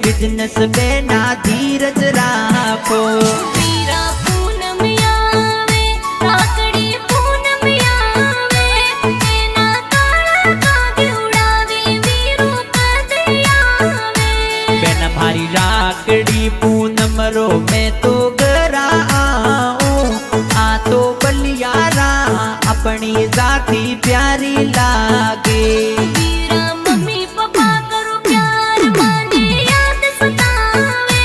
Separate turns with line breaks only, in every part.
Business बेना धीरज राखो।
वीरा पूनम आवे राखड़ी पूनम आवे एना काळा कागे उड़ावे वीरू पद आवे।
बेन भारी राखड़ी पूनम रो मैं तो घरा आऊं आ तो बलियारा अपनी जाती प्यारी लागे।
वीरा मम्मी पापा करो प्यार माने याद सतावे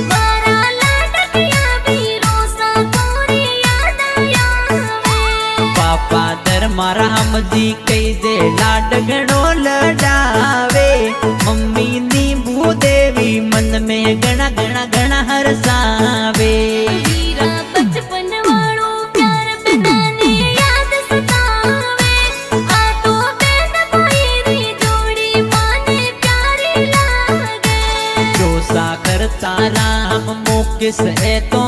मारा लाडकिया वीरो सा कोरी याद आवे।
पापा दर मारा हमजी कई दे लाड घणो लडावे। मम्मी नी भूदेवी मन में घना घना घना हरसावे।
वीरा बचपन वालो प्यार बनाने याद सतावे आ तो बेन भाई री जोड़ी माने प्यारी लागे।
जो साकर तारा हम मुकिस है तो